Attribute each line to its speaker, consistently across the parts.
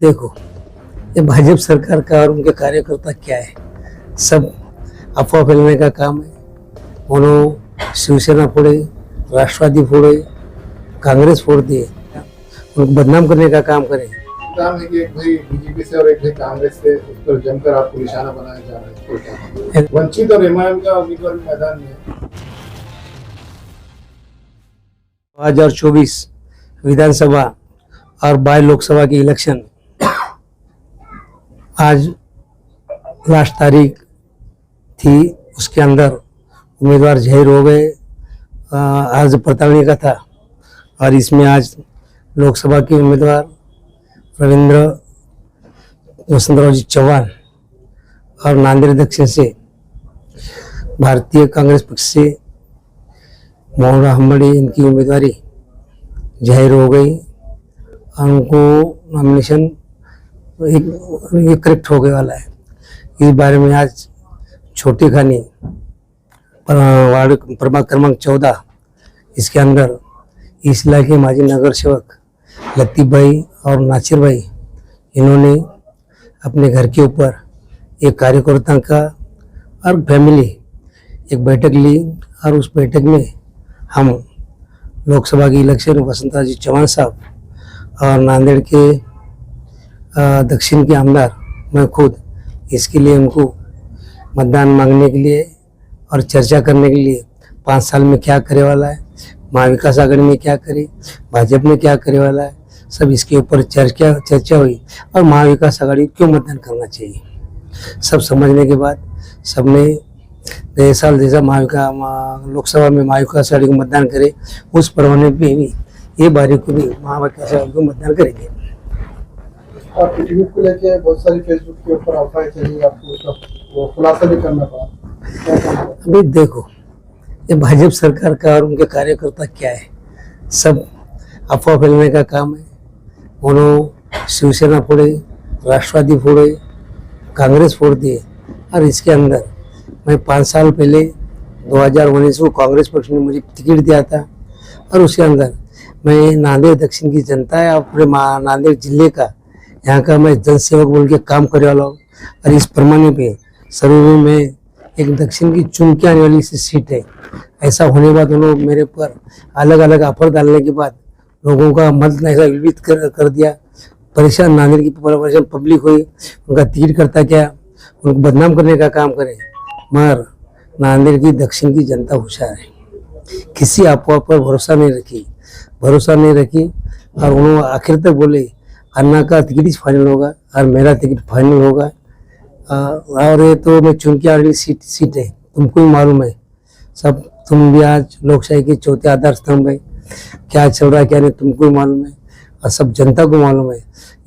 Speaker 1: देखो, ये भाजपा सरकार का और उनके कार्यकर्ता क्या है, सब अफवाह फैलाने का काम है। उन्होंने शिवसेना फोड़े, राष्ट्रवादी फोड़े, कांग्रेस फोड़ दिए, उनको बदनाम करने का काम करें।
Speaker 2: काम है कि एक भाई बीजेपी से और एक भाई कांग्रेस से, उस पर जमकर आपको निशाना बनाया जा रहा है। वंचित और एमआईएम का उम्मीदवार मैदान में
Speaker 1: 2024 विधानसभा और 22 लोकसभा की इलेक्शन आज लास्ट तारीख थी, उसके अंदर उम्मीदवार जाहिर हो गए। आज प्रताड़नी का था और इसमें आज लोकसभा के उम्मीदवार रविंद्र वसंतराव जी चौहान और नांदेड़ दक्षिण से भारतीय कांग्रेस पक्ष से मोहन हम्बड़ी, इनकी उम्मीदवारी जाहिर हो गई और उनको नॉमिनेशन एक करेक्ट हो गए वाला है। इस बारे में आज छोटी खानी वार्ड प्रभाग क्रमांक 14 इसके अंदर इस इलाके के माजी नगर सेवक लतीफ भाई और नासिर भाई, इन्होंने अपने घर के ऊपर एक कार्यकर्ता का और फैमिली एक बैठक ली और उस बैठक में हम लोकसभा की इलेक्शन वसंतराव जी चौहान साहब और नांदेड़ के दक्षिण के आमदार मैं खुद इसके लिए उनको मतदान मांगने के लिए और चर्चा करने के लिए 5 साल में क्या करे वाला है, महाविकास आघाड़ी में क्या करे, भाजपा में क्या करे वाला है, सब इसके ऊपर चर्चा हुई और महाविकास आघाड़ी क्यों मतदान करना चाहिए। सब समझने के बाद सबने गए साल जैसा लोकसभा में महाविकास आघाड़ी को मतदान करे, उस परवाने पे भी ये बारी को भी महाविकास आघाड़ी को मतदान करेंगे।
Speaker 2: और टिकट को लेके बहुत सारी फेसबुक के ऊपर अफवाहें चली, आपको उसका वो खुलासा भी करना पड़ा।
Speaker 1: अभी देखो, ये भाजपा सरकार का और उनके कार्यकर्ता क्या है, सब अफवाह फैलाने का काम है। उन्होंने शिवसेना फोड़े, राष्ट्रवादी फोड़े, कांग्रेस फोड़ दिए और इसके अंदर मैं 5 साल पहले 2019 को कांग्रेस पक्ष ने मुझे टिकट दिया था और उसके अंदर मैं नांदेड़ दक्षिण की जनता है और पूरे नांदेड़ जिले का यहाँ का मैं जनसेवक बोल के काम करने वाला हूँ और इस पैमाने पे सर्वे में एक दक्षिण की चुन के आने वाली सीट है। ऐसा होने के बाद उन्होंने मेरे पर अलग अलग ऑफर डालने के बाद लोगों का मत ऐसा विविध कर दिया। परेशान नांदेड़ की परेशान पब्लिक हुई, उनका तीर करता क्या, उनको बदनाम करने का काम करे। मगर नांदेड़ की दक्षिण की जनता होशियार है, किसी अफवाह पर भरोसा नहीं रखी और उन्होंने आखिर तक बोले अन्ना का टिकट ही फाइनल होगा और मेरा टिकट फाइनल होगा। और ये तो मैं चुन के आ रही सीट है, तुमको ही मालूम है सब, तुम भी आज लोकशाही के चौथे आधार स्तंभ है, क्या चल रहा है क्या नहीं तुमको ही मालूम है और सब जनता को मालूम है।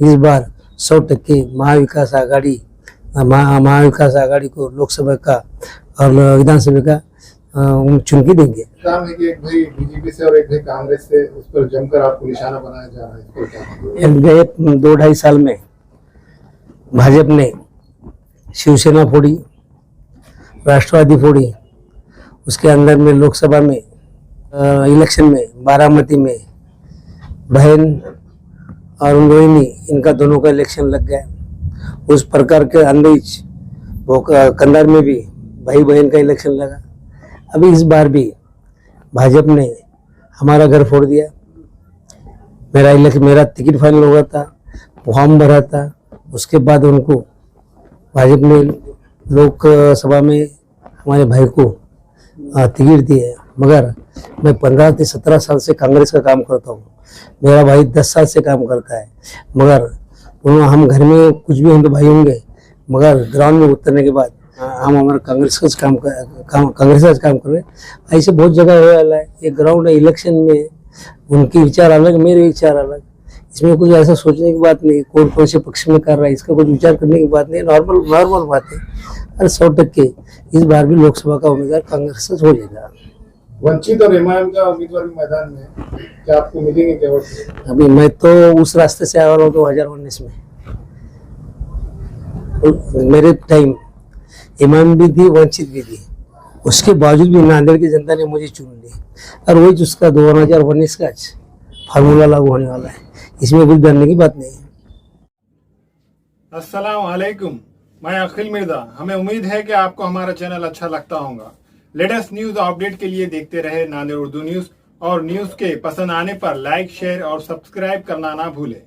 Speaker 1: इस बार 100% महाविकास आघाड़ी को लोकसभा का और विधानसभा का चुन के देंगे।
Speaker 2: काम है कि एक भाई बीजेपी से और एक भाई कांग्रेस से, उस पर जमकर आपको निशाना बनाया जा रहा है।
Speaker 1: गए 2-2.5 साल में भाजपा ने शिवसेना फोड़ी, राष्ट्रवादी फोड़ी, उसके अंदर में लोकसभा में इलेक्शन में बारामती में बहन और रोहिणी, इनका दोनों का इलेक्शन लग गया। उस प्रकार के अंदर वो कंधार में भी भाई बहन का इलेक्शन लगा। अभी इस बार भी भाजपा ने हमारा घर फोड़ दिया। मेरा टिकट फाइनल हुआ था, फॉर्म भरा था, उसके बाद उनको भाजपा ने लोकसभा में हमारे भाई को टिकट दिए। मगर मैं 15 से 17 साल से कांग्रेस का काम करता हूँ, मेरा भाई 10 साल से काम करता है। मगर हम घर में कुछ भी हम तो भाई होंगे, मगर ग्राउंड में उतरने के बाद हम हमारा कांग्रेस का काम कर रहे हैं। ऐसे बहुत जगह हो वाला है। ये ग्राउंड है, इलेक्शन में उनके विचार अलग, मेरे विचार अलग, इसमें कुछ ऐसा सोचने की बात नहीं। कौन से पक्ष में कर रहा है इसका कुछ विचार करने की बात नहीं, नॉर्मल बात है। और 100% इस बार भी लोकसभा का उम्मीदवार कांग्रेस से हो जाएगा।
Speaker 2: वंचित और एमआईएम का उम्मीदवार मैदान में क्या आपको मिलेंगे क्या?
Speaker 1: अभी मैं तो उस रास्ते से आया हूँ 2019 में, मेरे टाइम एमआईएम भी थी, वंचित भी थी, उसके बावजूद भी नांदेड़ की जनता ने मुझे चुन ली और वही जिसका 2019 का फार्मूला लागू होने वाला है, इसमें कुछ डरने की बात नहीं है।
Speaker 2: अस्सलाम वालेकुम, मैं अखिल मिर्जा। हमें उम्मीद है कि आपको हमारा चैनल अच्छा लगता होगा। लेटेस्ट न्यूज अपडेट के लिए देखते रहे नांदेड़ उर्दू न्यूज, और न्यूज के पसंद आने पर लाइक, शेयर और सब्सक्राइब करना ना भूलें।